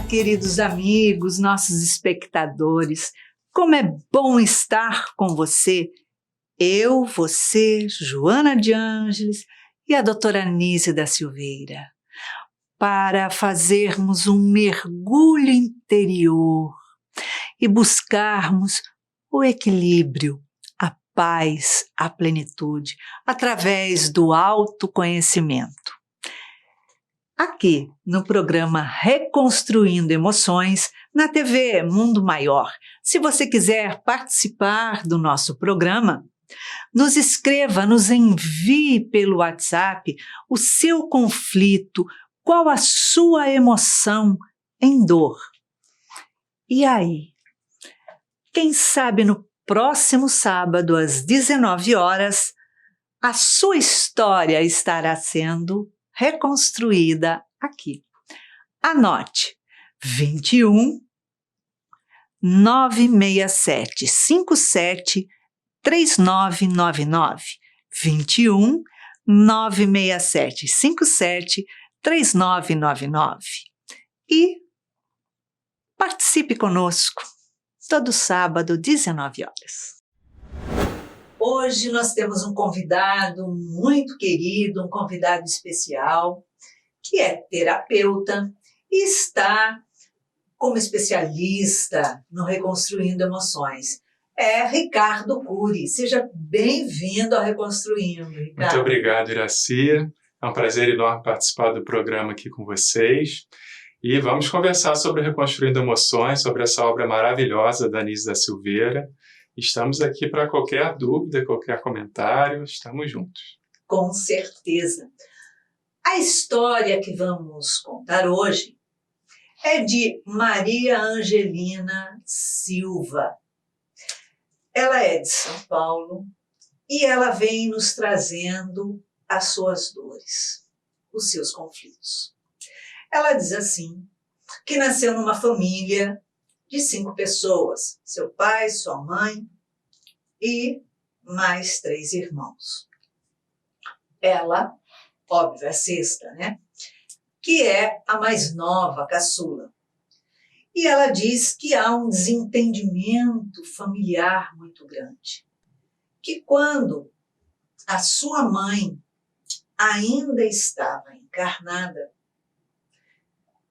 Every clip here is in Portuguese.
queridos amigos, nossos espectadores. Como é bom estar com você. Eu, você, Joana de Ângeles e a doutora Anísia da Silveira, para fazermos um mergulho interior e buscarmos o equilíbrio, a paz, a plenitude, através do autoconhecimento. Aqui, no programa Reconstruindo Emoções, na TV Mundo Maior. Se você quiser participar do nosso programa, nos escreva, nos envie pelo WhatsApp o seu conflito, qual a sua emoção em dor. E aí? Quem sabe no próximo sábado, às 19 horas, a sua história estará sendo reconstruída aqui. Anote: 21 967 57 3999. 21 967 57 3999. E participe conosco todo sábado, 19 horas. Hoje nós temos um convidado muito querido, um convidado especial, que é terapeuta e está como especialista no Reconstruindo Emoções. É Ricardo Cury. Seja bem-vindo ao Reconstruindo, Ricardo. Muito obrigado, Iraci. É um prazer enorme participar do programa aqui com vocês. E vamos conversar sobre Reconstruindo Emoções, sobre essa obra maravilhosa da Anísia da Silveira. Estamos aqui para qualquer dúvida, qualquer comentário, estamos juntos. Com certeza. A história que vamos contar hoje é de Maria Angelina Silva. Ela é de São Paulo e ela vem nos trazendo as suas dores, os seus conflitos. Ela diz assim, que nasceu numa família de 5 pessoas, seu pai, sua mãe e mais 3 irmãos. Ela, óbvio, é a sexta, né? Que é a mais nova, a caçula. E ela diz que há um desentendimento familiar muito grande. Que quando a sua mãe ainda estava encarnada,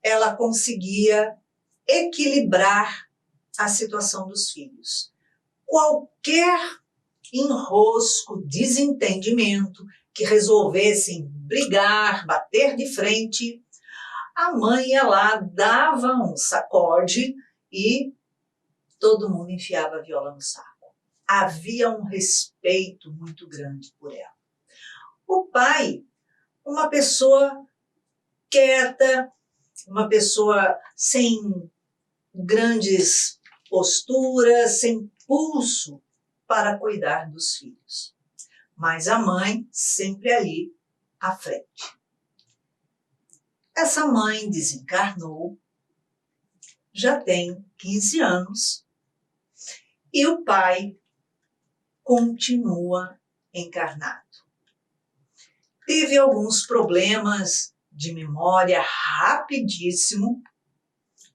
ela conseguia equilibrar a situação dos filhos. Qualquer enrosco, desentendimento que resolvessem brigar, bater de frente, a mãe ia lá, dava um sacode e todo mundo enfiava a viola no saco. Havia um respeito muito grande por ela. O pai, uma pessoa quieta, uma pessoa sem grandes posturas, sem pulso para cuidar dos filhos. Mas a mãe sempre ali à frente. Essa mãe desencarnou, já tem 15 anos, e o pai continua encarnado. Teve alguns problemas de memória rapidíssimo,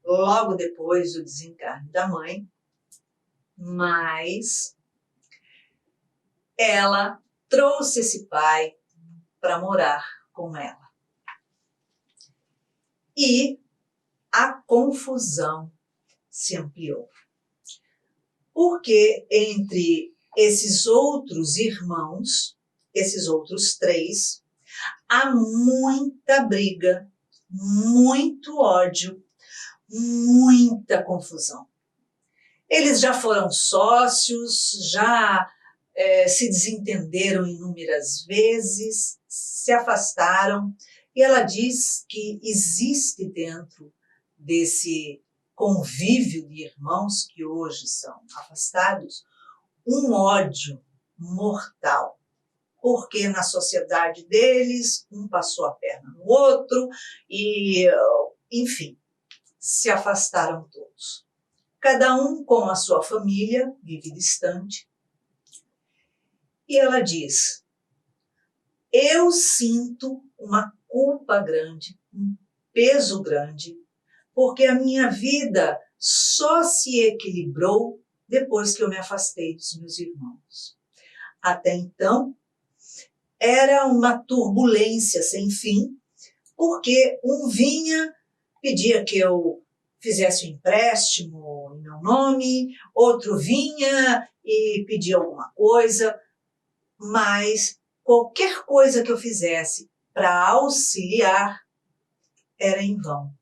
logo depois do desencarne da mãe, mas ela trouxe esse pai para morar com ela. E a confusão se ampliou. Porque entre esses outros irmãos, esses outros 3, há muita briga, muito ódio, muita confusão. Eles já foram sócios, já se desentenderam inúmeras vezes, se afastaram, e ela diz que existe dentro desse convívio de irmãos que hoje são afastados, um ódio mortal, porque na sociedade deles, um passou a perna no outro e, enfim, se afastaram todos. Cada um com a sua família, vive distante. E ela diz, eu sinto uma culpa grande, um peso grande, porque a minha vida só se equilibrou depois que eu me afastei dos meus irmãos. Até então, era uma turbulência sem fim, porque um vinha, pedia que eu fizesse um empréstimo em meu nome, outro vinha e pedia alguma coisa, mas qualquer coisa que eu fizesse para auxiliar era em vão.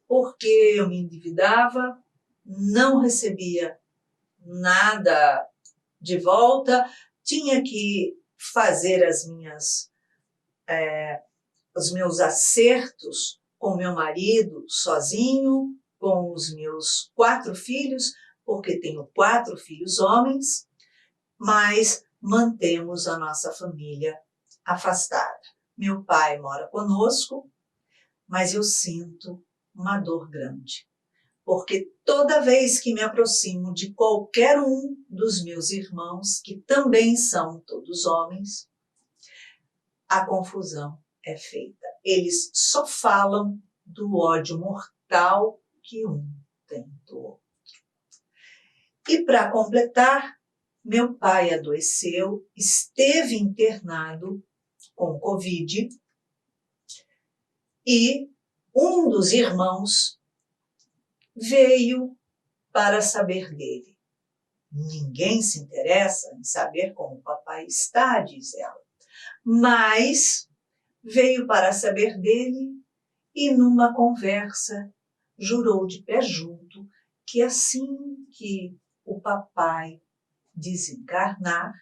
Porque eu me endividava, não recebia nada de volta, tinha que fazer os meus acertos com meu marido sozinho, com os meus 4 filhos, porque tenho 4 filhos homens, mas mantemos a nossa família afastada. Meu pai mora conosco, mas eu sinto uma dor grande, porque toda vez que me aproximo de qualquer um dos meus irmãos, que também são todos homens, a confusão é feita. Eles só falam do ódio mortal que um tem do outro. E para completar, meu pai adoeceu, esteve internado com Covid e um dos irmãos veio para saber dele. Ninguém se interessa em saber como o papai está, diz ela, mas veio para saber dele e numa conversa jurou de pé junto que assim que o papai desencarnar,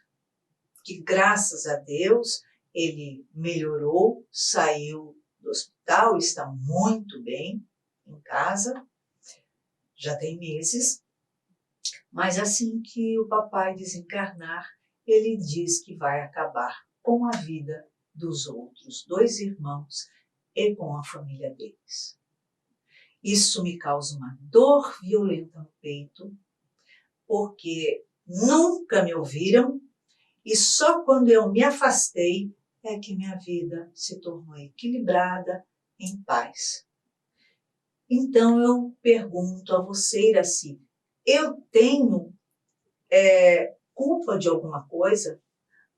que graças a Deus ele melhorou, saiu do hospital, está muito bem em casa, já tem meses, mas assim que o papai desencarnar, ele diz que vai acabar com a vida dos outros 2 irmãos e com a família deles. Isso me causa uma dor violenta no peito, porque nunca me ouviram e só quando eu me afastei é que minha vida se tornou equilibrada, em paz. Então eu pergunto a você, Iraci, eu tenho culpa de alguma coisa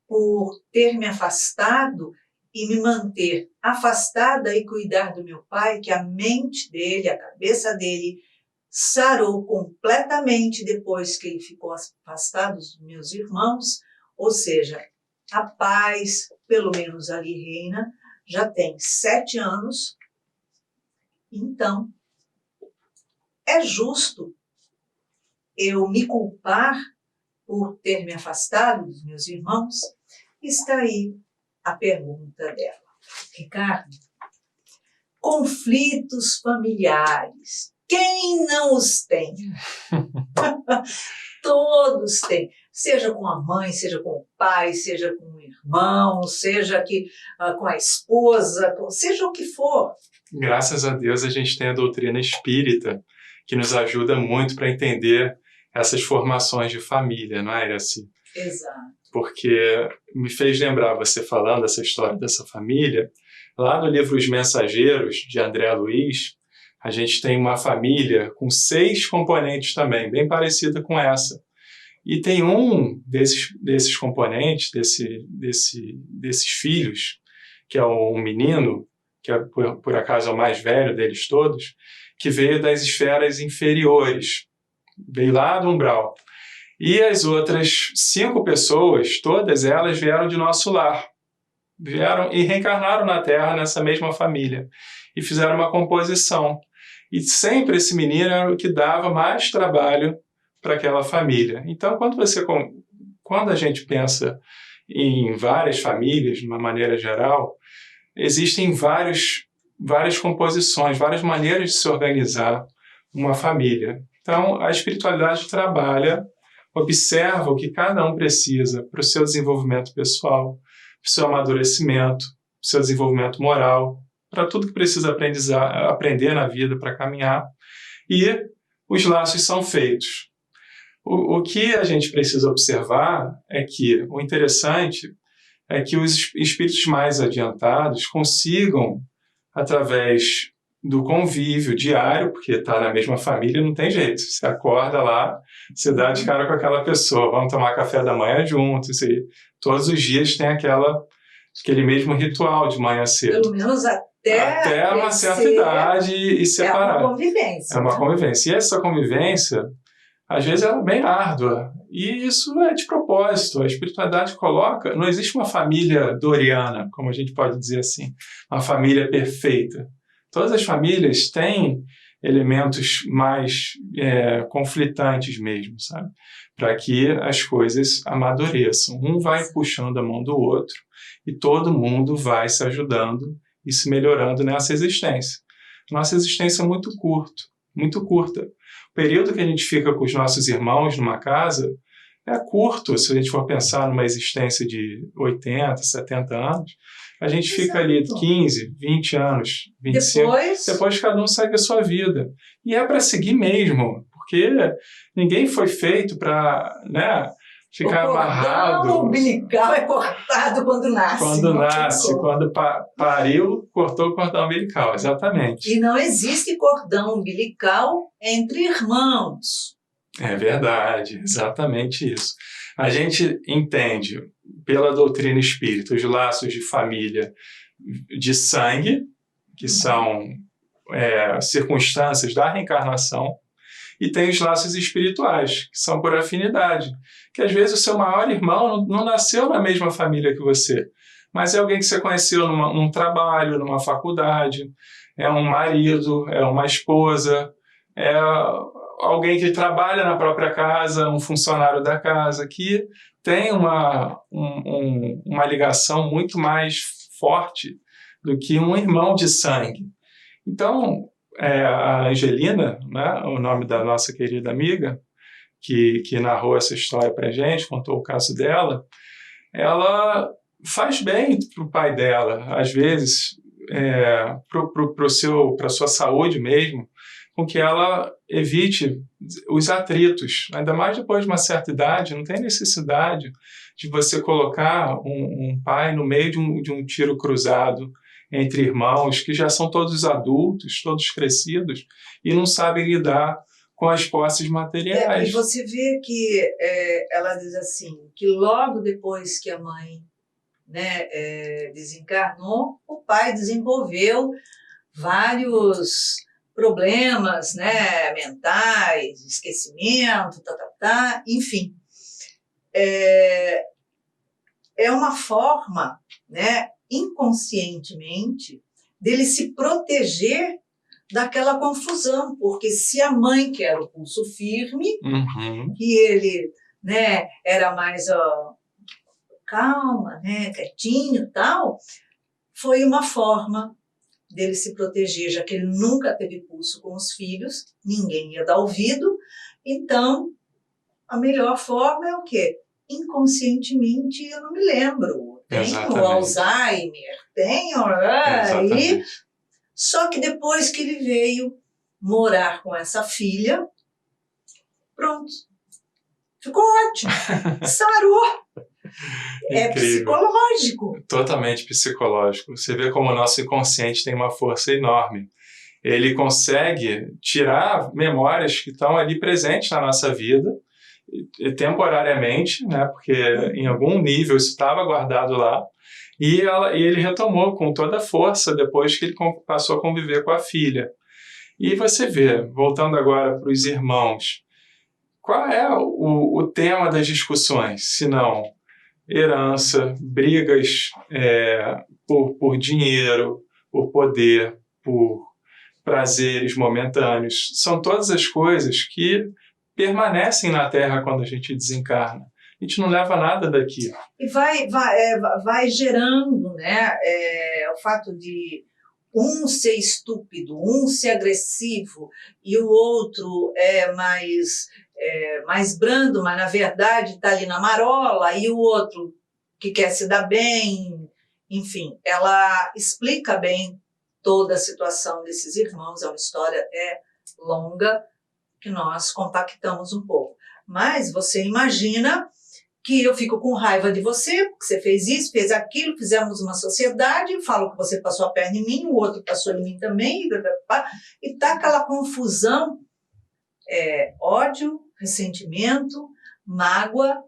por ter me afastado e me manter afastada e cuidar do meu pai, que a mente dele, a cabeça dele, sarou completamente depois que ele ficou afastado dos meus irmãos, ou seja, a paz, pelo menos ali reina, já tem 7 anos, então é justo eu me culpar por ter me afastado dos meus irmãos? Está aí a pergunta dela. Ricardo, conflitos familiares, quem não os tem? Todos têm, seja com a mãe, seja com o pai, seja com o irmão, seja com a esposa, seja o que for. Graças a Deus a gente tem a doutrina espírita, que nos ajuda muito para entender essas formações de família, não é, Iraci? Exato. Porque me fez lembrar, você falando essa história dessa família, lá no livro Os Mensageiros, de André Luiz, a gente tem uma família com 6 componentes também, bem parecida com essa. E tem um desses componentes, desses filhos, que é um menino, que é, por acaso é o mais velho deles todos, que veio das esferas inferiores, veio lá do umbral. E as outras 5 pessoas, todas elas vieram de nosso lar. Vieram e reencarnaram na Terra nessa mesma família. E fizeram uma composição. E sempre esse menino era o que dava mais trabalho para aquela família. Então, quando a gente pensa em várias famílias, de uma maneira geral, existem várias composições, várias maneiras de se organizar uma família. Então, a espiritualidade trabalha, observa o que cada um precisa para o seu desenvolvimento pessoal, para o seu amadurecimento, para o seu desenvolvimento moral, para tudo que precisa aprender na vida para caminhar. E os laços são feitos. O que a gente precisa observar é que o interessante é que os espíritos mais adiantados consigam, através do convívio diário, porque está na mesma família, não tem jeito. Você acorda lá, você dá de cara com aquela pessoa, vamos tomar café da manhã juntos, e todos os dias tem aquele mesmo ritual de manhã cedo. Pelo menos até uma certa idade e separar. É uma convivência. É uma convivência. E essa convivência, às vezes, ela é bem árdua. E isso é de propósito. A espiritualidade coloca... Não existe uma família doriana, como a gente pode dizer assim, uma família perfeita. Todas as famílias têm elementos mais conflitantes mesmo, sabe? Para que as coisas amadureçam. Um vai puxando a mão do outro e todo mundo vai se ajudando e se melhorando nessa existência. Nossa existência é muito curta. O período que a gente fica com os nossos irmãos numa casa é curto, se a gente for pensar numa existência de 80, 70 anos, a gente fica ali 15, 20 anos, 25, depois cada um segue a sua vida. E é para seguir mesmo, porque ninguém foi feito para, ficar amarrado. O cordão umbilical é cortado quando nasce. Quando pariu, cortou o cordão umbilical, exatamente. E não existe cordão umbilical entre irmãos. É verdade, exatamente isso. A gente entende, pela doutrina espírita, os laços de família de sangue, que são circunstâncias da reencarnação, e tem os laços espirituais, que são por afinidade. Que às vezes o seu maior irmão não nasceu na mesma família que você, mas é alguém que você conheceu num trabalho, numa faculdade, é um marido, é uma esposa, é alguém que trabalha na própria casa, um funcionário da casa, que tem uma ligação muito mais forte do que um irmão de sangue. Então, a Angelina, o nome da nossa querida amiga, que narrou essa história para a gente, contou o caso dela, ela faz bem para o pai dela, às vezes, para a sua saúde mesmo, com que ela evite os atritos. Ainda mais depois de uma certa idade, não tem necessidade de você colocar um pai no meio de um tiro cruzado entre irmãos que já são todos adultos, todos crescidos, e não sabem lidar com as posses materiais. E você vê que ela diz assim, que logo depois que a mãe desencarnou, o pai desenvolveu vários problemas mentais, esquecimento, enfim. É uma forma, inconscientemente, dele se proteger daquela confusão, porque se a mãe, que era o pulso firme, e ele era mais calma, quietinho e tal, foi uma forma dele se proteger, já que ele nunca teve pulso com os filhos, ninguém ia dar ouvido, então a melhor forma é o quê? Inconscientemente eu não me lembro, tenho Alzheimer, tenho... Só que depois que ele veio morar com essa filha, pronto, ficou ótimo, sarou. É psicológico. Totalmente psicológico. Você vê como o nosso inconsciente tem uma força enorme. Ele consegue tirar memórias que estão ali presentes na nossa vida, temporariamente, porque em algum nível isso estava guardado lá, e ele retomou com toda a força depois que ele passou a conviver com a filha. E você vê, voltando agora para os irmãos, qual é o tema das discussões, se não herança, brigas por dinheiro, por poder, por prazeres momentâneos. São todas as coisas que permanecem na Terra quando a gente desencarna. A gente não leva nada daqui. E vai gerando o fato de um ser estúpido, um ser agressivo, e o outro é mais brando, mas na verdade está ali na marola, e o outro que quer se dar bem. Enfim, ela explica bem toda a situação desses irmãos, é uma história até longa, que nós compactamos um pouco. Mas você imagina que eu fico com raiva de você, porque você fez isso, fez aquilo, fizemos uma sociedade, falo que você passou a perna em mim, o outro passou em mim também, e tá aquela confusão, ódio, ressentimento, mágoa,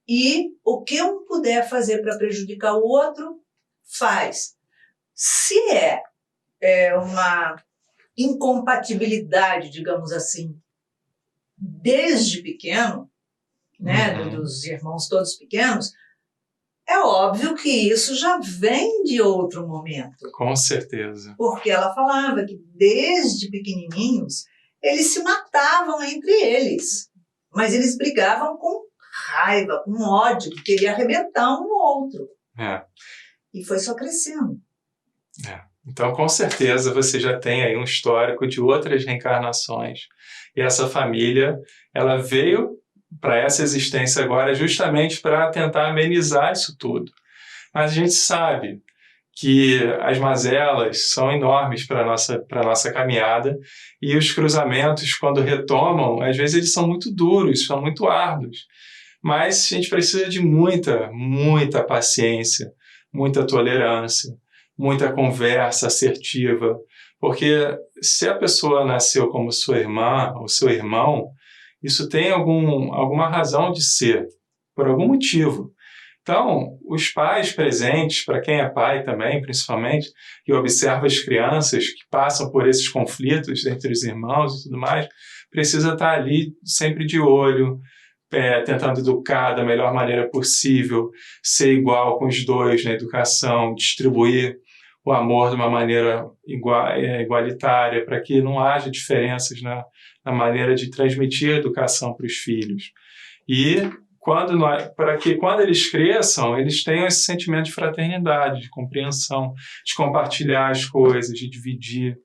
e o que um puder fazer para prejudicar o outro, faz. Se é uma incompatibilidade, digamos assim, desde pequeno, né, dos irmãos todos pequenos, é óbvio que isso já vem de outro momento. Com certeza. Porque ela falava que desde pequenininhos eles se matavam entre eles, mas eles brigavam com raiva, com ódio, que queria arrebentar um no outro. E foi só crescendo. Então, com certeza, você já tem aí um histórico de outras reencarnações. E essa família, ela veio para essa existência agora justamente para tentar amenizar isso tudo. Mas a gente sabe que as mazelas são enormes para a nossa caminhada e os cruzamentos, quando retomam, às vezes eles são muito duros, são muito árduos. Mas a gente precisa de muita paciência, muita tolerância, muita conversa assertiva, porque se a pessoa nasceu como sua irmã ou seu irmão, isso tem alguma razão de ser, por algum motivo. Então, os pais presentes, para quem é pai também, principalmente, que observa as crianças que passam por esses conflitos entre os irmãos e tudo mais, precisa estar ali sempre de olho, tentando educar da melhor maneira possível, ser igual com os dois na educação, distribuir o amor de uma maneira igualitária, para que não haja diferenças na maneira de transmitir a educação para os filhos. E para que quando eles cresçam, eles tenham esse sentimento de fraternidade, de compreensão, de compartilhar as coisas, de dividir.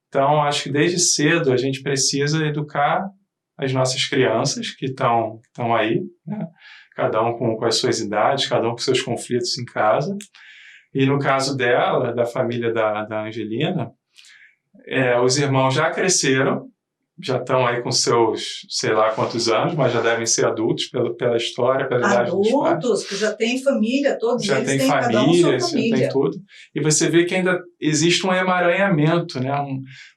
Então, acho que desde cedo a gente precisa educar as nossas crianças que estão aí, né? Cada um com as suas idades, cada um com seus conflitos em casa. E no caso dela, da família da Angelina, os irmãos já cresceram, já estão aí com seus, sei lá quantos anos, mas já devem ser adultos pela história, pela idade dos pais. Adultos, que já têm família, todos já eles têm têm família, cada um sua família. Já tem tudo. E você vê que ainda existe um emaranhamento, né?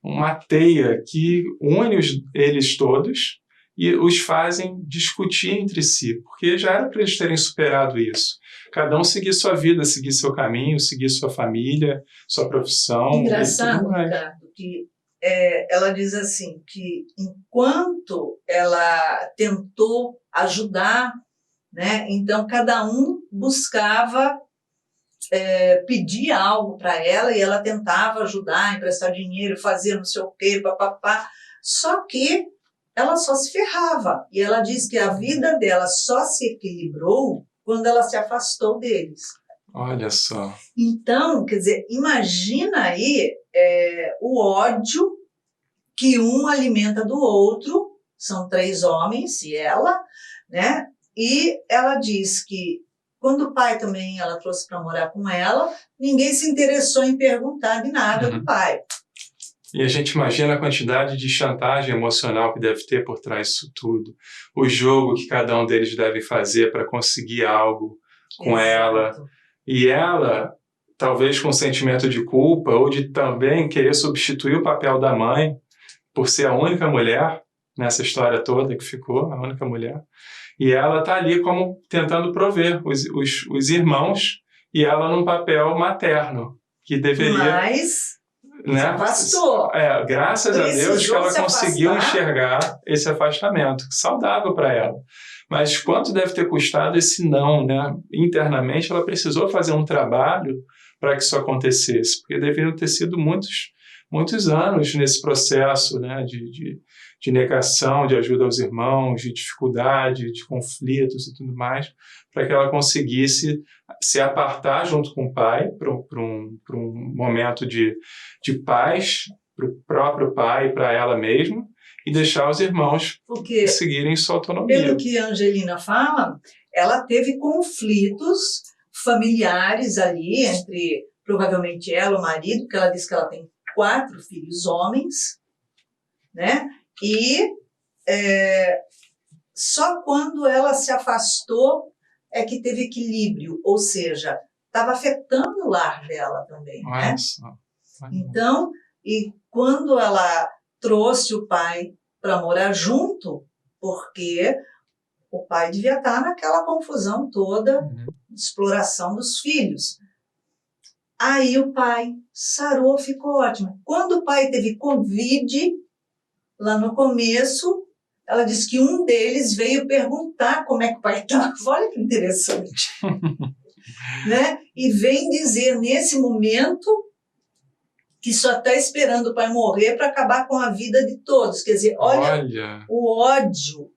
Uma teia que une eles todos e os fazem discutir entre si, porque já era para eles terem superado isso. Cada um seguir sua vida, seguir seu caminho, seguir sua família, sua profissão. Engraçado, Ricardo, que ela diz assim, que enquanto ela tentou ajudar, né, então cada um buscava pedir algo para ela e ela tentava ajudar, emprestar dinheiro, fazer não sei o quê, papapá. Só que ela só se ferrava. E ela diz que a vida dela só se equilibrou quando ela se afastou deles. Olha só. Então, quer dizer, imagina aí o ódio que um alimenta do outro, são 3 homens e ela, né? E ela diz que quando o pai também ela trouxe para morar com ela, ninguém se interessou em perguntar de nada do pai. E a gente imagina a quantidade de chantagem emocional que deve ter por trás disso tudo. O jogo que cada um deles deve fazer para conseguir algo com ela. E ela, talvez com sentimento de culpa ou de também querer substituir o papel da mãe, por ser a única mulher nessa história toda que ficou, a única mulher. E ela está ali como tentando prover os irmãos e ela num papel materno, que deveria... Mas... né? Se afastou. Graças a Deus que ela conseguiu enxergar esse afastamento, saudável para ela. Mas quanto deve ter custado esse não, né? Internamente ela precisou fazer um trabalho para que isso acontecesse, porque deveriam ter sido muitos anos nesse processo, né? De negação, de ajuda aos irmãos, de dificuldade, de conflitos e tudo mais, para que ela conseguisse se apartar junto com o pai para um momento de paz para o próprio pai e para ela mesma e deixar os irmãos seguirem sua autonomia. Pelo que a Angelina fala, ela teve conflitos familiares ali entre provavelmente ela e o marido, que ela diz que ela tem 4 filhos homens, né? E Só quando ela se afastou é que teve equilíbrio, ou seja, estava afetando o lar dela também, né? Então, e quando ela trouxe o pai para morar junto, porque o pai devia estar naquela confusão toda de exploração dos filhos. Aí o pai sarou, ficou ótimo. Quando o pai teve Covid, lá no começo, ela disse que um deles veio perguntar como é que o pai estava. Olha que interessante. Né? E vem dizer, nesse momento, que só está esperando o pai morrer para acabar com a vida de todos. Quer dizer, olha o ódio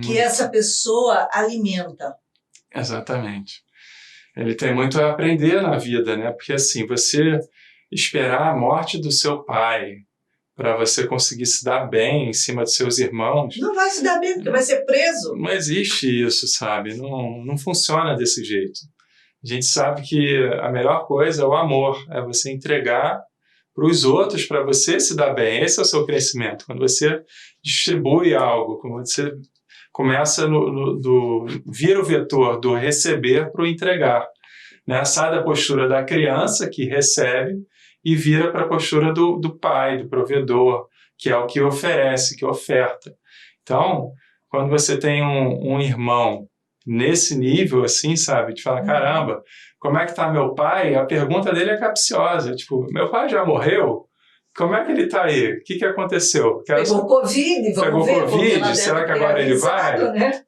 que essa pessoa alimenta. Exatamente. Ele tem muito a aprender na vida, né? Porque assim, você esperar a morte do seu pai para você conseguir se dar bem em cima dos seus irmãos... Não vai se dar bem, porque vai ser preso. Não existe isso, sabe? Não funciona desse jeito. A gente sabe que a melhor coisa é o amor, é você entregar para os outros, para você se dar bem. Esse é o seu crescimento. Quando você distribui algo, quando você começa vira o vetor do receber para o entregar. Né? Sai da postura da criança que recebe e vira para a postura do pai, do provedor, que é o que oferece, que oferta. Então, quando você tem um irmão nesse nível, assim, sabe, de falar, caramba, como é que tá meu pai? A pergunta dele é capciosa, tipo, meu pai já morreu? Como é que ele tá aí? O que aconteceu? Pegou Covid, vamos ver. Pegou Covid, será que agora ele vai? Né?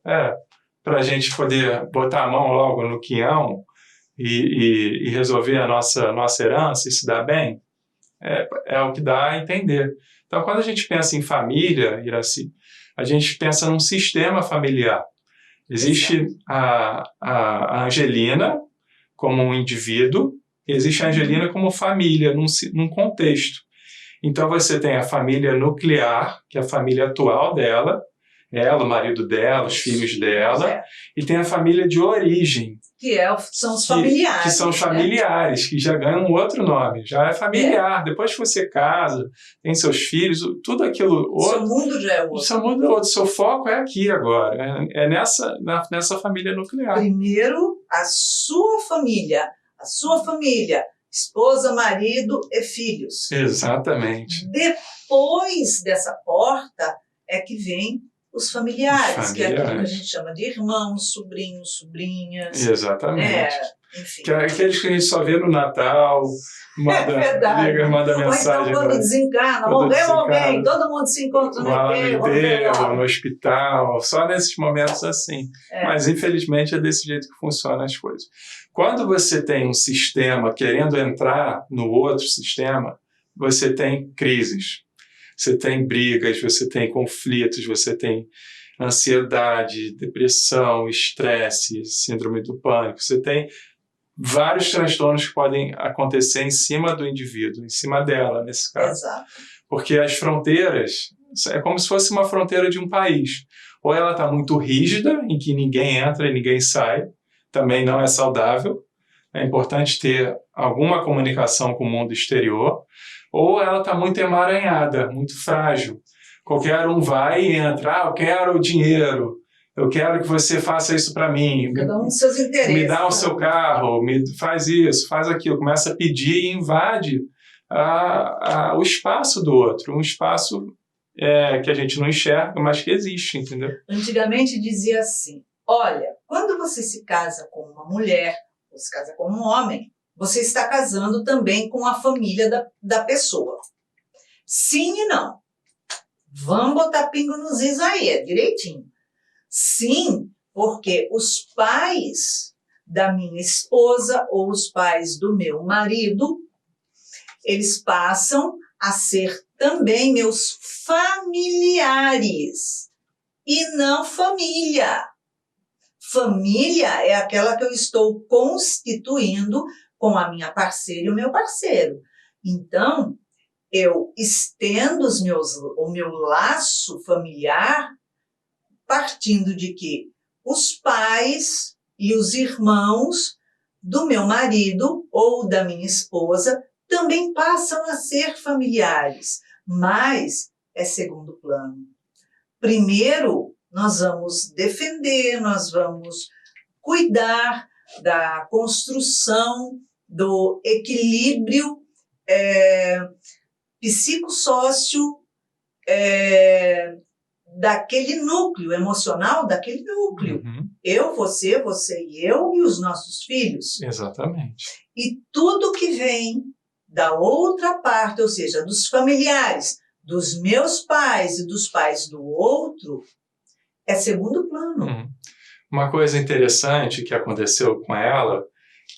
Para a gente poder botar a mão logo no quinhão e resolver a nossa herança e se dar bem, é o que dá a entender. Então, quando a gente pensa em família, Iraci, a gente pensa num sistema familiar. Existe a Angelina como um indivíduo, e existe a Angelina como família, num contexto. Então, você tem a família nuclear, que é a família atual dela, ela, o marido dela, os filhos dela, e tem a família de origem. São os familiares. Que são os familiares, que já ganham um outro nome, já é familiar. Depois que você casa, tem seus filhos, tudo aquilo outro. Seu mundo já é outro. Seu mundo é outro, seu foco é aqui agora, é nessa família nuclear. Primeiro, a sua família, esposa, marido e filhos. Exatamente. Depois dessa porta é que vem os familiares, que é aquilo que a gente chama de irmãos, sobrinhos, sobrinhas. Exatamente. Enfim. Que é aqueles que a gente só vê no Natal, manda mensagem. Ou então quando desencarna, morreu alguém, todo mundo se encontra no enterro, no hospital, só nesses momentos assim. Mas infelizmente é desse jeito que funcionam as coisas. Quando você tem um sistema querendo entrar no outro sistema, você tem crises. Você tem brigas, você tem conflitos, você tem ansiedade, depressão, estresse, síndrome do pânico. Você tem vários transtornos que podem acontecer em cima do indivíduo, em cima dela, nesse caso. Exato. Porque as fronteiras, é como se fosse uma fronteira de um país. Ou ela está muito rígida, em que ninguém entra e ninguém sai, também não é saudável. É importante ter alguma comunicação com o mundo exterior. Ou ela está muito emaranhada, muito frágil. Qualquer um vai e entra, eu quero o dinheiro, eu quero que você faça isso para mim. Cada um dos seus interesses. Me dá o seu carro, faz isso, faz aquilo. Começa a pedir e invade o espaço do outro, um espaço que a gente não enxerga, mas que existe, entendeu? Antigamente dizia assim, olha, quando você se casa com uma mulher, ou se casa com um homem, você está casando também com a família da pessoa. Sim e não. Vamos botar pingo nos is aí, direitinho. Sim, porque os pais da minha esposa ou os pais do meu marido, eles passam a ser também meus familiares e não família. Família é aquela que eu estou constituindo com a minha parceira e o meu parceiro. Então, eu estendo o meu laço familiar partindo de que os pais e os irmãos do meu marido ou da minha esposa também passam a ser familiares, mas é segundo plano. Primeiro nós vamos defender, nós vamos cuidar da construção do equilíbrio psicossócio daquele núcleo emocional, daquele núcleo. Uhum. Eu, você e eu e os nossos filhos. Exatamente. E tudo que vem da outra parte, ou seja, dos familiares, dos meus pais e dos pais do outro, é segundo plano. Uhum. Uma coisa interessante que aconteceu com ela,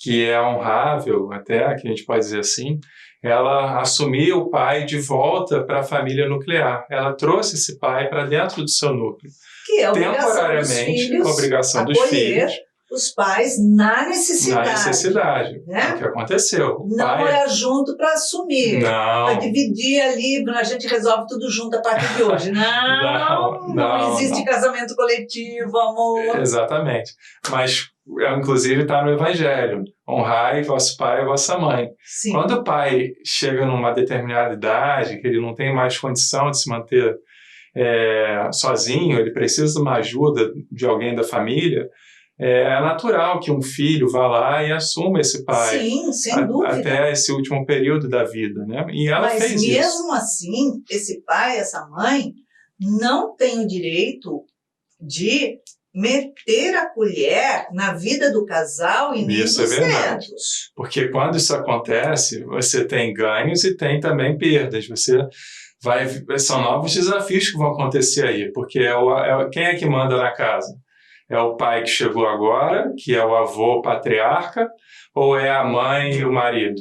que é honrável até, que a gente pode dizer assim, ela assumiu o pai de volta para a família nuclear. Ela trouxe esse pai para dentro do seu núcleo. Que é a obrigação temporariamente, dos filhos, a obrigação dos filhos. Os pais na necessidade. Na necessidade, né? É o que aconteceu. O não pai... morar junto para assumir. Não. Para dividir ali, a gente resolve tudo junto a partir de hoje. Não existe casamento coletivo, amor. Exatamente. Mas, inclusive, está no Evangelho. Honrai vosso pai e vossa mãe. Sim. Quando o pai chega numa determinada idade, que ele não tem mais condição de se manter sozinho, ele precisa de uma ajuda de alguém da família, é natural que um filho vá lá e assuma esse pai. Sim, sem dúvida. Até esse último período da vida, né? E ela fez isso. Mas mesmo assim, esse pai, essa mãe, não tem o direito de meter a colher na vida do casal e nem isso dos é verdade. netos. Porque quando isso acontece, você tem ganhos e tem também perdas. São novos desafios que vão acontecer aí, porque quem é que manda na casa? É o pai que chegou agora, que é o avô patriarca, ou é a mãe e o marido,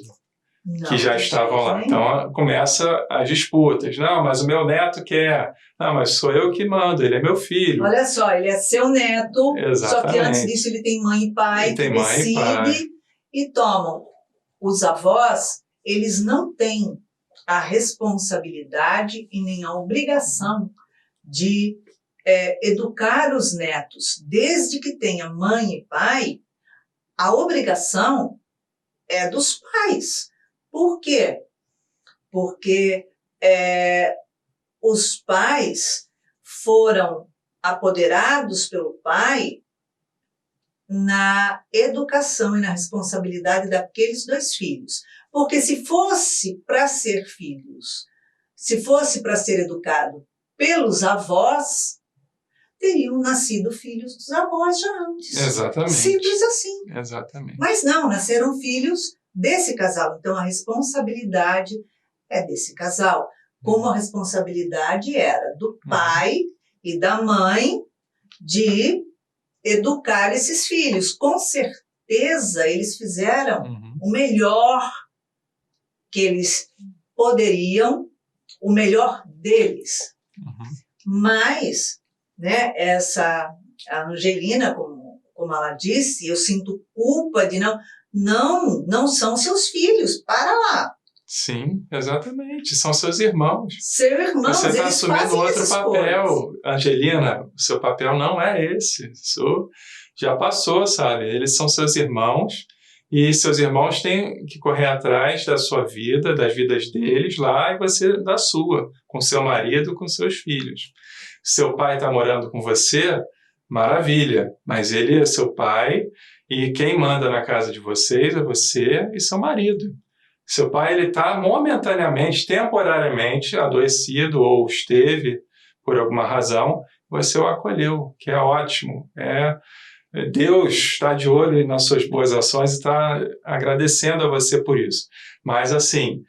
que já estavam lá? Então, começa as disputas. Não, mas o meu neto quer. Não, mas sou eu que mando, ele é meu filho. Olha só, ele é seu neto, exatamente. Só que antes disso ele tem mãe e pai que decidem e tomam. Os avós, eles não têm a responsabilidade e nem a obrigação de educar os netos. Desde que tenha mãe e pai, a obrigação é dos pais. Por quê? Porque os pais foram apoderados pelo pai na educação e na responsabilidade daqueles dois filhos. Porque se fosse para ser filhos, se fosse para ser educado pelos avós, teriam nascido filhos dos avós já antes. Exatamente. Simples assim. Exatamente. Mas não, nasceram filhos desse casal. Então, a responsabilidade é desse casal. Como a responsabilidade era do pai e da mãe de educar esses filhos. Com certeza, eles fizeram o melhor que eles poderiam, o melhor deles. Mas, né, a Angelina, como ela disse, eu sinto culpa de não são seus filhos, para lá. Sim, exatamente, são seus irmãos. Seus irmãos, você está assumindo outro papel. Coisas. Angelina, o seu papel não é esse. Isso já passou, sabe? Eles são seus irmãos e seus irmãos têm que correr atrás da sua vida, das vidas deles lá, e você da sua, com seu marido, com seus filhos. Seu pai está morando com você, maravilha, mas ele é seu pai e quem manda na casa de vocês é você e seu marido. Seu pai está momentaneamente, temporariamente adoecido ou esteve por alguma razão, você o acolheu, que é ótimo. Deus está de olho nas suas boas ações e está agradecendo a você por isso. Mas assim,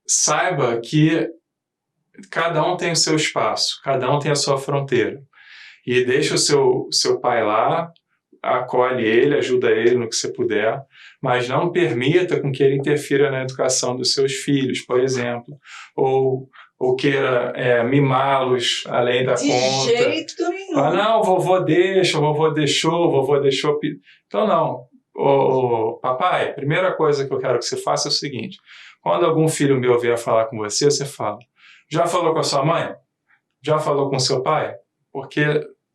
saiba que cada um tem o seu espaço, cada um tem a sua fronteira. E deixa o seu pai lá, acolhe ele, ajuda ele no que você puder, mas não permita com que ele interfira na educação dos seus filhos, por exemplo, ou queira mimá-los além da conta. De jeito nenhum. Não, vovô deixou. Então não. Papai, a primeira coisa que eu quero que você faça é o seguinte, quando algum filho meu vier falar com você, você fala, já falou com a sua mãe? Já falou com o seu pai? Porque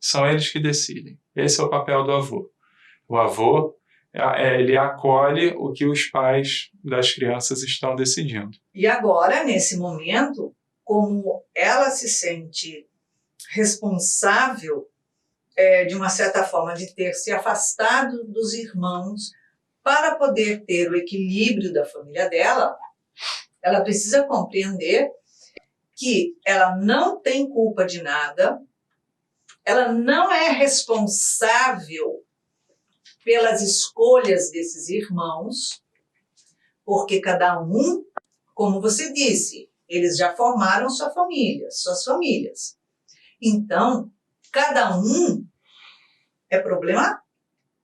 são eles que decidem. Esse é o papel do avô. O avô, ele acolhe o que os pais das crianças estão decidindo. E agora, nesse momento, como ela se sente responsável, de uma certa forma, de ter se afastado dos irmãos para poder ter o equilíbrio da família dela, ela precisa compreender que ela não tem culpa de nada, ela não é responsável pelas escolhas desses irmãos, porque cada um, como você disse, eles já formaram suas famílias. Então, cada um é problema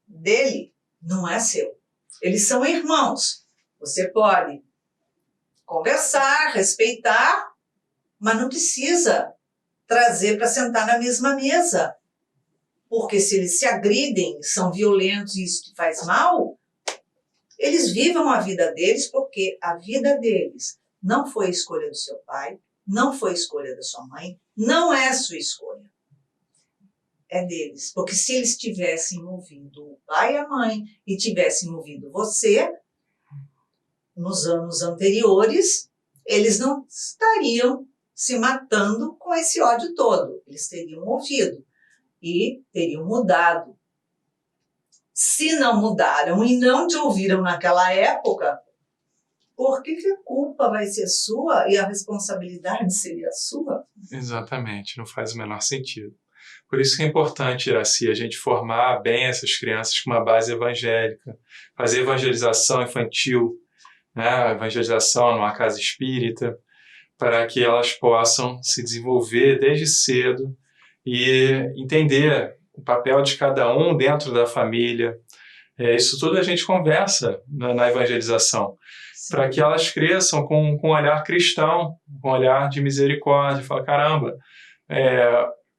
dele, não é seu. Eles são irmãos. Você pode conversar, respeitar, mas não precisa trazer para sentar na mesma mesa. Porque se eles se agridem, são violentos e isso te faz mal, eles vivam a vida deles porque a vida deles não foi escolha do seu pai, não foi escolha da sua mãe, não é sua escolha. É deles. Porque se eles tivessem ouvido o pai e a mãe e tivessem ouvido você, nos anos anteriores, eles não estariam se matando com esse ódio todo. Eles teriam ouvido e teriam mudado. Se não mudaram e não te ouviram naquela época, por que a culpa vai ser sua e a responsabilidade seria sua? Exatamente, não faz o menor sentido. Por isso que é importante, Iraci, a gente formar bem essas crianças com uma base evangélica, fazer evangelização infantil, né? Evangelização numa casa espírita, para que elas possam se desenvolver desde cedo e entender o papel de cada um dentro da família. Isso tudo a gente conversa na evangelização, para que elas cresçam com um olhar cristão, com um olhar de misericórdia. Fala, caramba,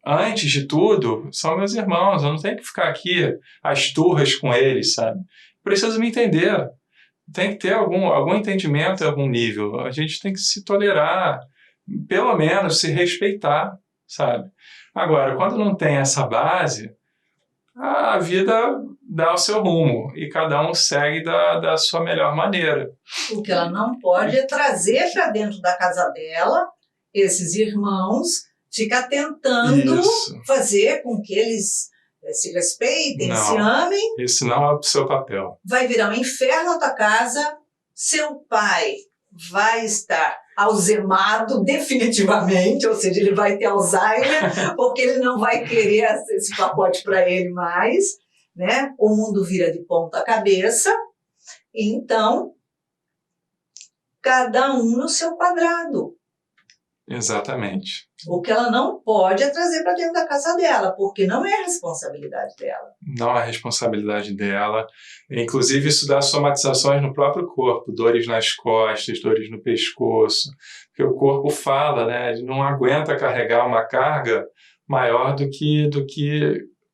antes de tudo, são meus irmãos, eu não tenho que ficar aqui às turras com eles, sabe? Preciso me entender, tem que ter algum entendimento em algum nível, a gente tem que se tolerar, pelo menos se respeitar, sabe? Agora, quando não tem essa base, a vida dá o seu rumo e cada um segue da sua melhor maneira. O que ela não pode é trazer para dentro da casa dela esses irmãos, ficar tentando fazer com que eles se respeitem, se amem. Isso não é o seu papel. Vai virar um inferno na tua casa, seu pai vai estar algemado definitivamente, ou seja, ele vai ter Alzheimer, porque ele não vai querer esse pacote para ele mais, né? O mundo vira de ponta cabeça, então cada um no seu quadrado. Exatamente. O que ela não pode é trazer para dentro da casa dela, porque não é responsabilidade dela. Não é responsabilidade dela. Inclusive, isso dá somatizações no próprio corpo, dores nas costas, dores no pescoço, porque o corpo fala, né? Ele não aguenta carregar uma carga maior do que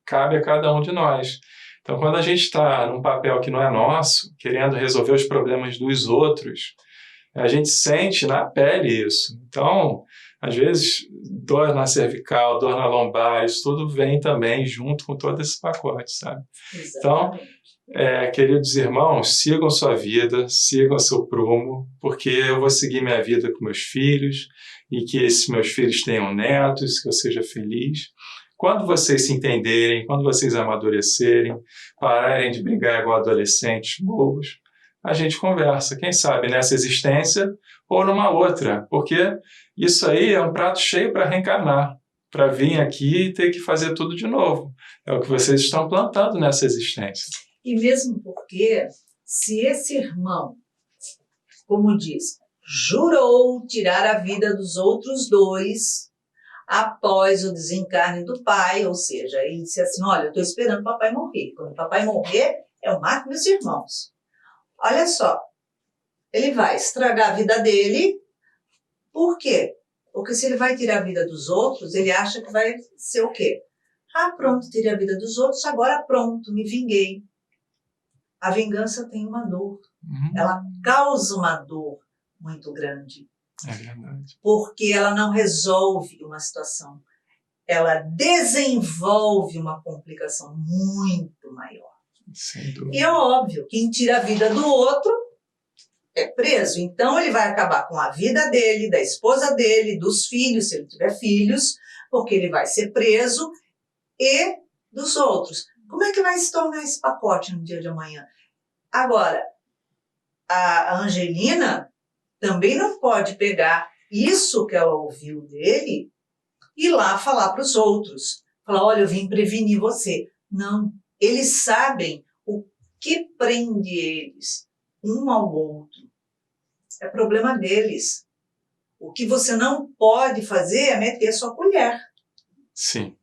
cabe a cada um de nós. Então, quando a gente está num papel que não é nosso, querendo resolver os problemas dos outros, a gente sente na pele isso. Então, às vezes, dor na cervical, dor na lombar, isso tudo vem também junto com todo esse pacote, sabe? Exatamente. Então, queridos irmãos, sigam sua vida, sigam seu prumo, porque eu vou seguir minha vida com meus filhos e que esses meus filhos tenham netos, que eu seja feliz. Quando vocês se entenderem, quando vocês amadurecerem, pararem de brigar igual adolescentes bobos, a gente conversa, quem sabe nessa existência ou numa outra, porque isso aí é um prato cheio para reencarnar, para vir aqui e ter que fazer tudo de novo. É o que vocês estão plantando nessa existência. E mesmo porque, se esse irmão, como diz, jurou tirar a vida dos outros dois após o desencarne do pai, ou seja, ele disse assim, olha, eu estou esperando o papai morrer. Quando o papai morrer, eu mato meus irmãos. Olha só, ele vai estragar a vida dele. Por quê? Porque se ele vai tirar a vida dos outros, ele acha que vai ser o quê? Ah, pronto, tirei a vida dos outros, agora pronto, me vinguei. A vingança tem uma dor. Ela causa uma dor muito grande. É verdade. Porque ela não resolve uma situação. Ela desenvolve uma complicação muito maior. Sem dúvida. E é óbvio, quem tira a vida do outro é preso. Então, ele vai acabar com a vida dele, da esposa dele, dos filhos, se ele tiver filhos, porque ele vai ser preso, e dos outros. Como é que vai se tornar esse pacote no dia de amanhã? Agora, a Angelina também não pode pegar isso que ela ouviu dele e ir lá falar para os outros. Falar, olha, eu vim prevenir você. Não, eles sabem o que prende eles um ao outro. É problema deles. O que você não pode fazer é meter sua colher. Sim.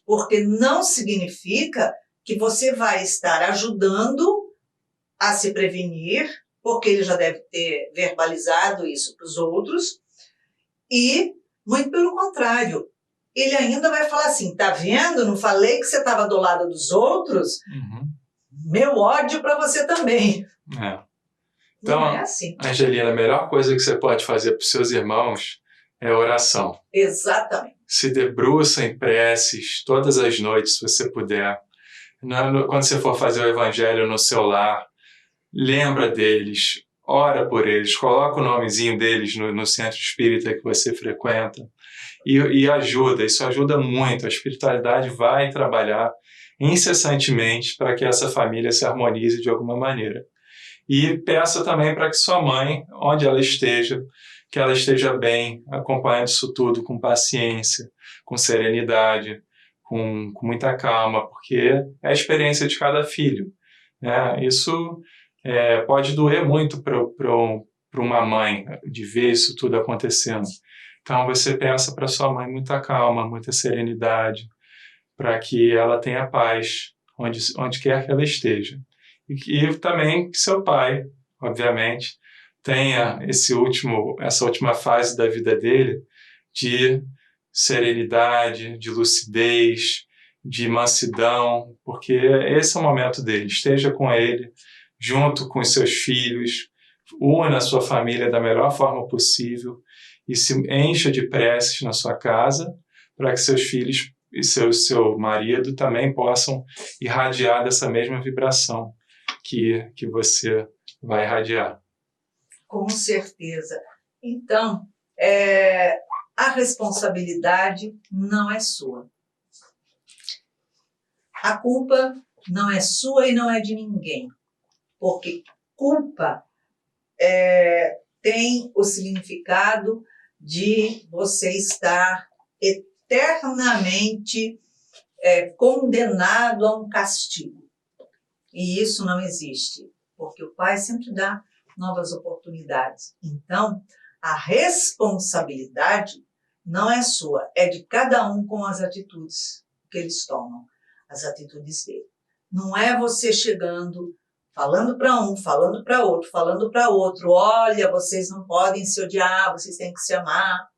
Porque não significa que você vai estar ajudando a se prevenir, porque ele já deve ter verbalizado isso para os outros, e, muito pelo contrário, ele ainda vai falar assim, tá vendo? Não falei que você estava do lado dos outros? Uhum. Meu ódio para você também. É. Então, não é assim. Angelina, a melhor coisa que você pode fazer para os seus irmãos é oração. Exatamente. Se debruça em preces todas as noites, se você puder. Quando você for fazer o evangelho no seu lar, lembra deles, ora por eles, coloca o nomezinho deles no centro espírita que você frequenta e ajuda. Isso ajuda muito. A espiritualidade vai trabalhar incessantemente para que essa família se harmonize de alguma maneira. E peça também para que sua mãe, onde ela esteja, que ela esteja bem, acompanhando isso tudo com paciência, com serenidade, com muita calma, porque é a experiência de cada filho, né? Isso pode doer muito para uma mãe, de ver isso tudo acontecendo. Então você peça para sua mãe muita calma, muita serenidade, para que ela tenha paz onde quer que ela esteja. E também que seu pai, obviamente, tenha essa última fase da vida dele de serenidade, de lucidez, de mansidão, porque esse é o momento dele. Esteja com ele, junto com os seus filhos, una a sua família da melhor forma possível e se encha de preces na sua casa para que seus filhos e seu marido também possam irradiar dessa mesma vibração que você vai irradiar. Com certeza. Então, a responsabilidade não é sua. A culpa não é sua e não é de ninguém. Porque culpa tem o significado de você estar eternamente condenado a um castigo. E isso não existe, porque o Pai sempre dá novas oportunidades. Então, a responsabilidade não é sua, é de cada um com as atitudes que eles tomam, as atitudes dele. Não é você chegando, falando para um, falando para outro, olha, vocês não podem se odiar, vocês têm que se amar,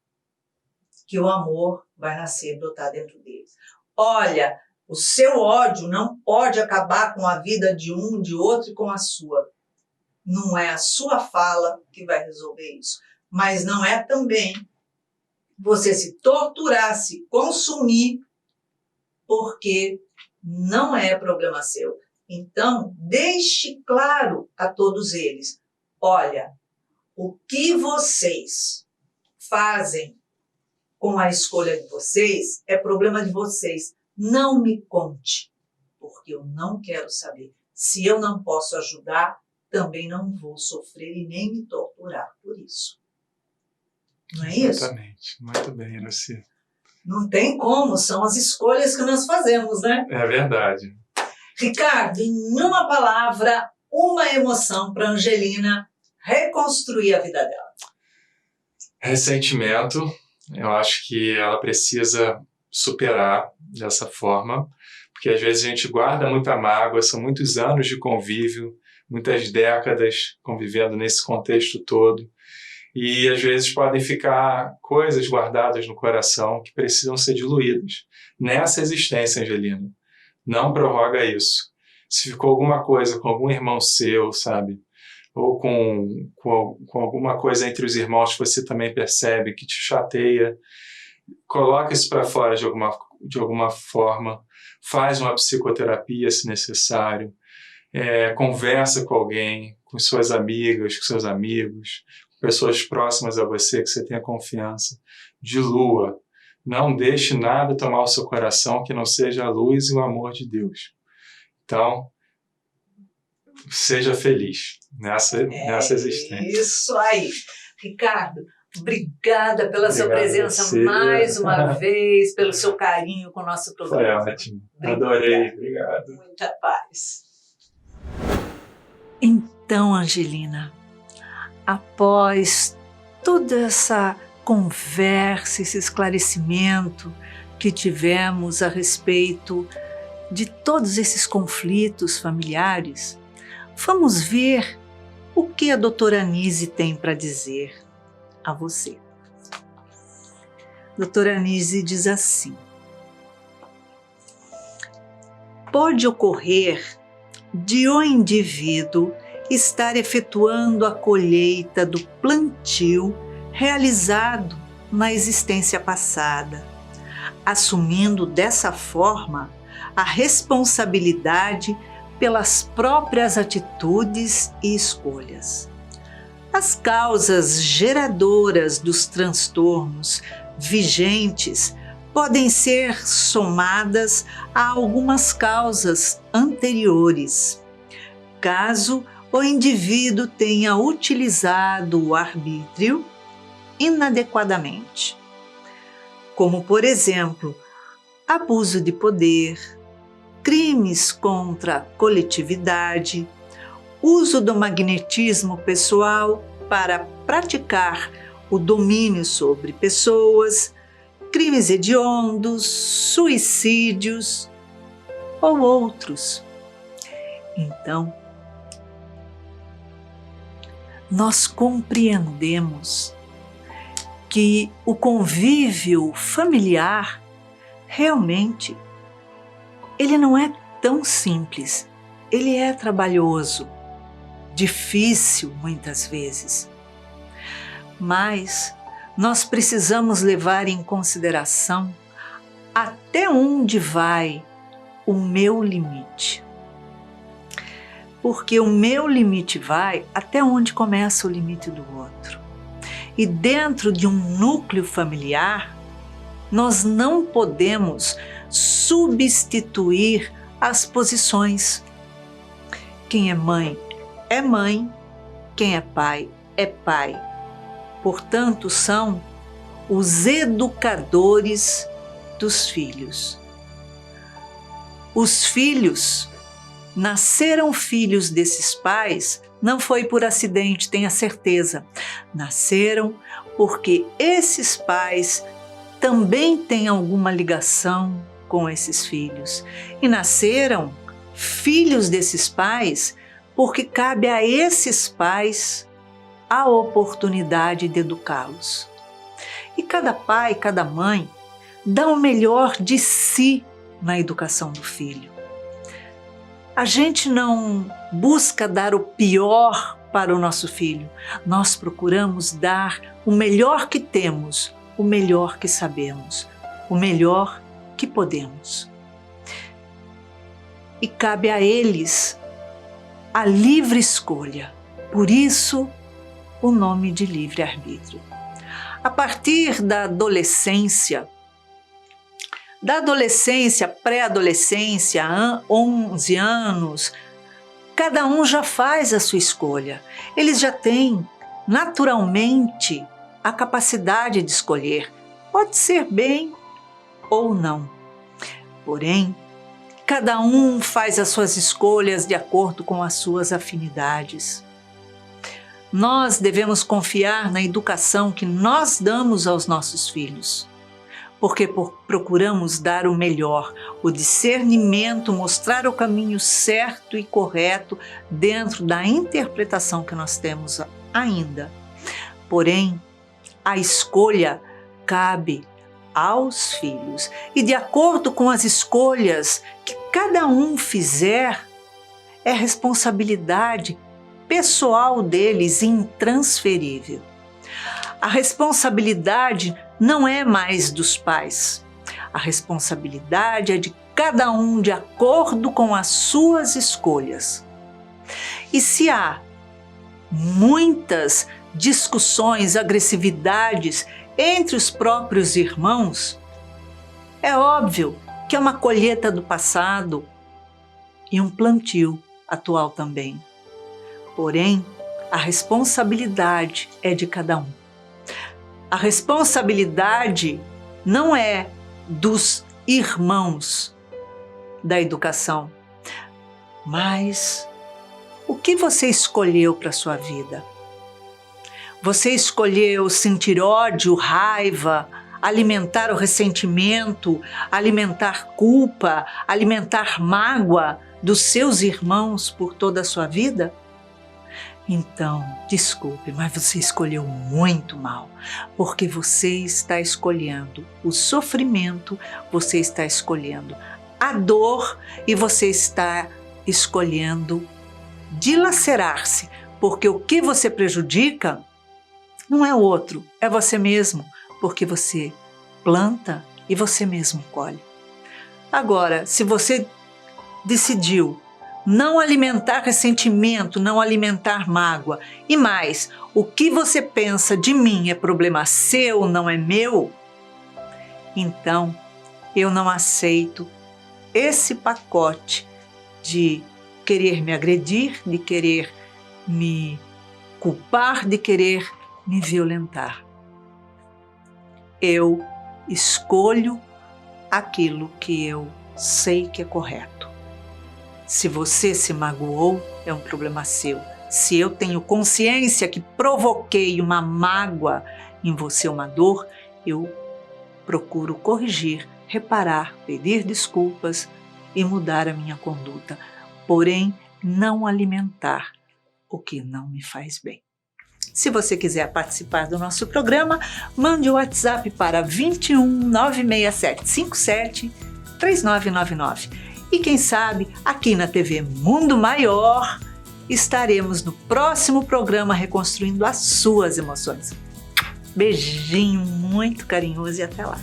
que o amor vai nascer, brotar dentro deles. Olha, o seu ódio não pode acabar com a vida de um, de outro e com a sua. Não é a sua fala que vai resolver isso. Mas não é também você se torturar, se consumir, porque não é problema seu. Então, deixe claro a todos eles, olha, o que vocês fazem com a escolha de vocês é problema de vocês. Não me conte, porque eu não quero saber. Se eu não posso ajudar, também não vou sofrer e nem me torturar por isso. Não é isso? Exatamente. Muito bem, Iraci. Não tem como, são as escolhas que nós fazemos, né? É verdade. Ricardo, em uma palavra, uma emoção para Angelina reconstruir a vida dela. Ressentimento. Eu acho que ela precisa superar dessa forma, porque às vezes a gente guarda muita mágoa, são muitos anos de convívio, muitas décadas convivendo nesse contexto todo, e às vezes podem ficar coisas guardadas no coração que precisam ser diluídas. Nessa existência, Angelina, não prorroga isso. Se ficou alguma coisa com algum irmão seu, sabe, ou com alguma coisa entre os irmãos que você também percebe que te chateia, coloca isso para fora de alguma forma, faz uma psicoterapia se necessário, conversa com alguém, com suas amigas, com seus amigos, com pessoas próximas a você, que você tenha confiança. Dilua. Não deixe nada tomar o seu coração que não seja a luz e o amor de Deus. Então, seja feliz nessa existência. Isso aí. Ricardo, obrigada pela sua presença mais uma vez, pelo seu carinho com o nosso programa. Foi ótimo. Adorei. Obrigado. Muita paz. Então, Angelina, após toda essa conversa, esse esclarecimento que tivemos a respeito de todos esses conflitos familiares, vamos ver o que a doutora Anise tem para dizer a você. Doutora Anise diz assim: pode ocorrer de o indivíduo estar efetuando a colheita do plantio realizado na existência passada, assumindo dessa forma a responsabilidade pelas próprias atitudes e escolhas. As causas geradoras dos transtornos vigentes podem ser somadas a algumas causas anteriores, caso o indivíduo tenha utilizado o arbítrio inadequadamente, como, por exemplo, abuso de poder, crimes contra a coletividade, uso do magnetismo pessoal para praticar o domínio sobre pessoas, crimes hediondos, suicídios ou outros. Então, nós compreendemos que o convívio familiar realmente ele não é tão simples, ele é trabalhoso, difícil muitas vezes. Mas nós precisamos levar em consideração até onde vai o meu limite. Porque o meu limite vai até onde começa o limite do outro. E dentro de um núcleo familiar, nós não podemos substituir as posições. Quem é mãe, quem é pai. Portanto, são os educadores dos filhos. Os filhos nasceram filhos desses pais, não foi por acidente, tenha certeza. Nasceram porque esses pais também têm alguma ligação com esses filhos. E nasceram filhos desses pais porque cabe a esses pais a oportunidade de educá-los. E cada pai, cada mãe dá o melhor de si na educação do filho. A gente não busca dar o pior para o nosso filho. Nós procuramos dar o melhor que temos, o melhor que sabemos, o melhor que podemos. E cabe a eles a livre escolha. Por isso, o nome de livre-arbítrio. A partir da adolescência, pré-adolescência, 11 anos, cada um já faz a sua escolha. Eles já têm, naturalmente, a capacidade de escolher. Pode ser bem ou não. Porém, cada um faz as suas escolhas de acordo com as suas afinidades. Nós devemos confiar na educação que nós damos aos nossos filhos, porque procuramos dar o melhor, o discernimento, mostrar o caminho certo e correto dentro da interpretação que nós temos ainda. Porém, a escolha cabe aos filhos e, de acordo com as escolhas que cada um fizer, é responsabilidade pessoal deles, intransferível. A responsabilidade não é mais dos pais. A responsabilidade é de cada um de acordo com as suas escolhas. E se há muitas discussões, agressividades entre os próprios irmãos, é óbvio que é uma colheita do passado e um plantio atual também. Porém, a responsabilidade é de cada um. A responsabilidade não é dos irmãos da educação, mas o que você escolheu para a sua vida? Você escolheu sentir ódio, raiva, alimentar o ressentimento, alimentar culpa, alimentar mágoa dos seus irmãos por toda a sua vida? Então, desculpe, mas você escolheu muito mal, porque você está escolhendo o sofrimento, você está escolhendo a dor e você está escolhendo dilacerar-se, porque o que você prejudica não é o outro, é você mesmo, porque você planta e você mesmo colhe. Agora, se você decidiu não alimentar ressentimento, não alimentar mágoa, e mais, o que você pensa de mim é problema seu, não é meu, então eu não aceito esse pacote de querer me agredir, de querer me culpar, de querer me violentar. Eu escolho aquilo que eu sei que é correto. Se você se magoou, é um problema seu. Se eu tenho consciência que provoquei uma mágoa em você, uma dor, eu procuro corrigir, reparar, pedir desculpas e mudar a minha conduta. Porém, não alimentar o que não me faz bem. Se você quiser participar do nosso programa, mande o WhatsApp para 21 967 57 3999. E quem sabe, aqui na TV Mundo Maior, estaremos no próximo programa reconstruindo as suas emoções. Beijinho muito carinhoso e até lá!